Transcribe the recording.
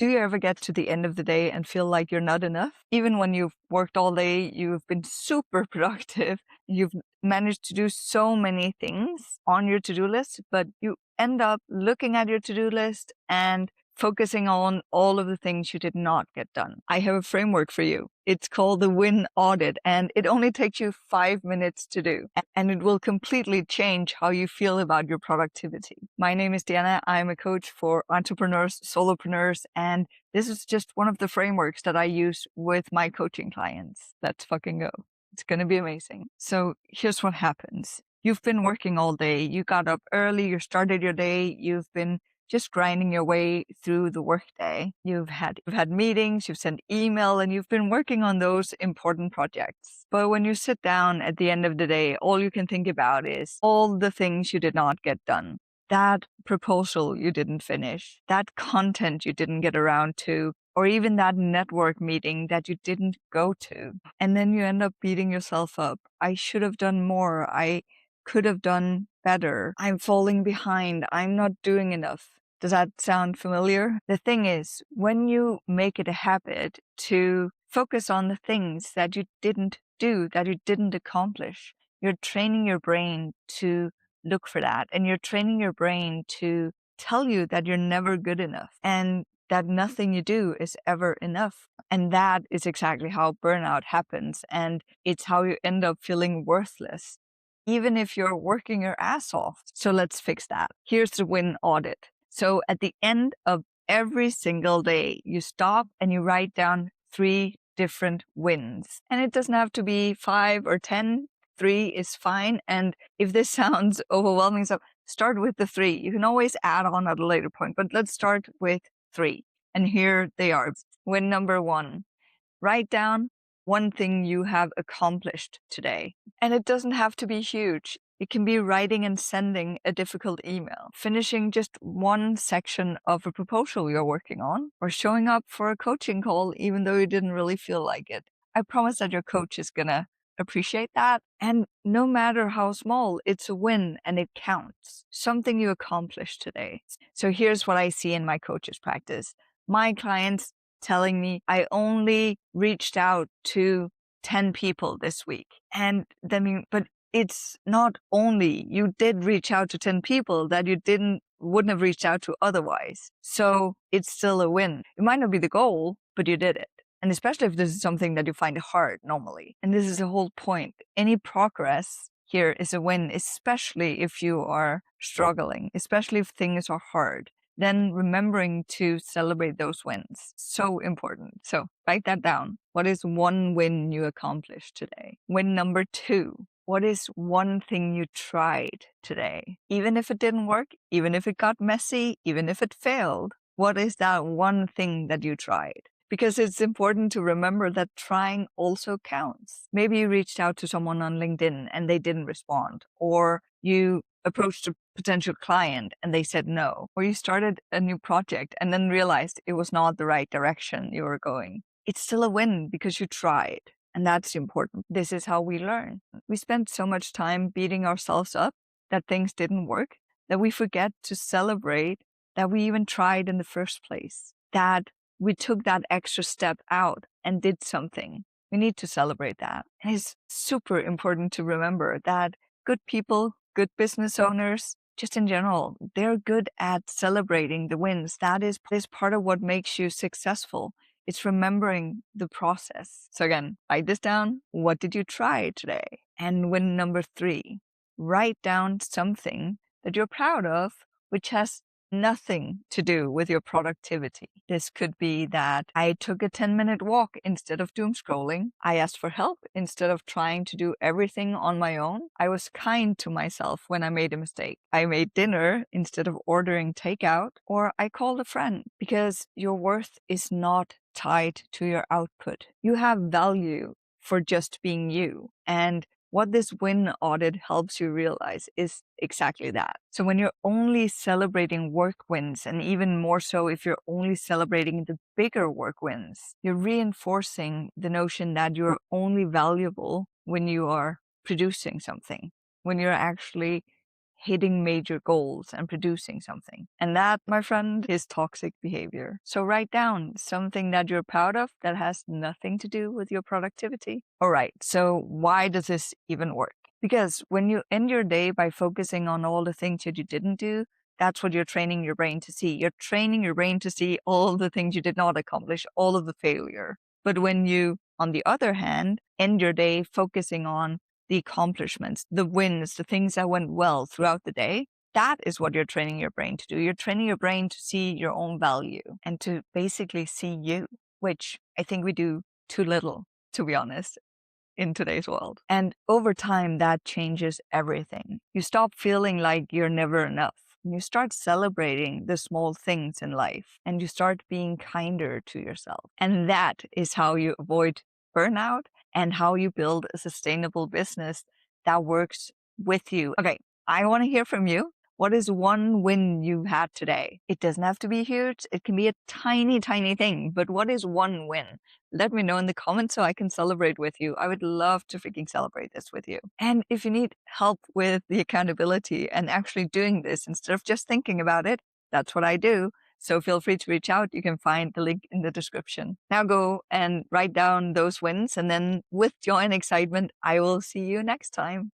Do you ever get to the end of the day and feel like you're not enough? Even when you've worked all day, you've been super productive, you've managed to do so many things on your to-do list, but you end up looking at your to-do list and focusing on all of the things you did not get done. I have a framework for you. It's called the Win Audit, and it only takes you 5 minutes to do, and it will completely change how you feel about your productivity. My name is Diana. I'm a coach for entrepreneurs, solopreneurs, and this is just one of the frameworks that I use with my coaching clients. Let's fucking go. It's going to be amazing. So here's what happens. You've been working all day. You got up early. You started your day. You've been just grinding your way through the workday. You've had meetings, you've sent email, and you've been working on those important projects. But when you sit down at the end of the day, all you can think about is all the things you did not get done. That proposal you didn't finish, that content you didn't get around to, or even that network meeting that you didn't go to. And then you end up beating yourself up. I should have done more. I could have done better. I'm falling behind. I'm not doing enough. Does that sound familiar? The thing is, when you make it a habit to focus on the things that you didn't do, that you didn't accomplish, you're training your brain to look for that. And you're training your brain to tell you that you're never good enough and that nothing you do is ever enough. And that is exactly how burnout happens. And it's how you end up feeling worthless, even if you're working your ass off. So let's fix that. Here's the Win Audit. So at the end of every single day, you stop and you write down 3 different wins. And it doesn't have to be 5 or 10. 3 is fine. And if this sounds overwhelming, so start with the 3. You can always add on at a later point, but let's start with 3. And here they are. Win number 1, write down 1 thing you have accomplished today. And it doesn't have to be huge. It can be writing and sending a difficult email, finishing just 1 section of a proposal you're working on, or showing up for a coaching call even though you didn't really feel like it. I promise that your coach is gonna appreciate that. And no matter how small, it's a win and it counts. Something you accomplished today. So here's what I see in my coach's practice. My clients telling me I only reached out to 10 people this week. And but it's not only you did reach out to 10 people that you wouldn't have reached out to otherwise. So it's still a win. It might not be the goal, but you did it. And especially if this is something that you find hard normally. And this is the whole point. Any progress here is a win, especially if you are struggling, especially if things are hard. Then remembering to celebrate those wins. So important. So write that down. What is 1 win you accomplished today? Win number 2. What is 1 thing you tried today? Even if it didn't work, even if it got messy, even if it failed, what is that 1 thing that you tried? Because it's important to remember that trying also counts. Maybe you reached out to someone on LinkedIn and they didn't respond, or you approached a potential client and they said no, or you started a new project and then realized it was not the right direction you were going. It's still a win because you tried. And that's important. This is how we learn. We spend so much time beating ourselves up that things didn't work that we forget to celebrate that we even tried in the first place, that we took that extra step out and did something. We need to celebrate that. And it's super important to remember that good people, good business owners, just in general, they're good at celebrating the wins. That is part of what makes you successful. It's remembering the process. So again, write this down. What did you try today? And win number 3, write down something that you're proud of, which has nothing to do with your productivity. This could be that I took a 10-minute walk instead of doom scrolling. I asked for help instead of trying to do everything on my own. I was kind to myself when I made a mistake. I made dinner instead of ordering takeout, or I called a friend, because your worth is not tied to your output. You have value for just being you. And what this Win Audit helps you realize is exactly that. So when you're only celebrating work wins, and even more so if you're only celebrating the bigger work wins, you're reinforcing the notion that you're only valuable when you are producing something, when you're actually hitting major goals and producing something. And that, my friend, is toxic behavior. So write down something that you're proud of that has nothing to do with your productivity. All right, so why does this even work? Because when you end your day by focusing on all the things that you didn't do, that's what you're training your brain to see. You're training your brain to see all the things you did not accomplish, all of the failure. But when you, on the other hand, end your day focusing on the accomplishments, the wins, the things that went well throughout the day, that is what you're training your brain to do. You're training your brain to see your own value and to basically see you, which I think we do too little, to be honest, in today's world. And over time, that changes everything. You stop feeling like you're never enough. And you start celebrating the small things in life and you start being kinder to yourself. And that is how you avoid burnout and how you build a sustainable business that works with you. Okay, I want to hear from you. What is one win you've had today? It doesn't have to be huge. It can be a tiny, tiny thing. But what is one win? Let me know in the comments so I can celebrate with you. I would love to freaking celebrate this with you. And if you need help with the accountability and actually doing this instead of just thinking about it, that's what I do. So feel free to reach out. You can find the link in the description. Now go and write down those wins. And then with joy and excitement, I will see you next time.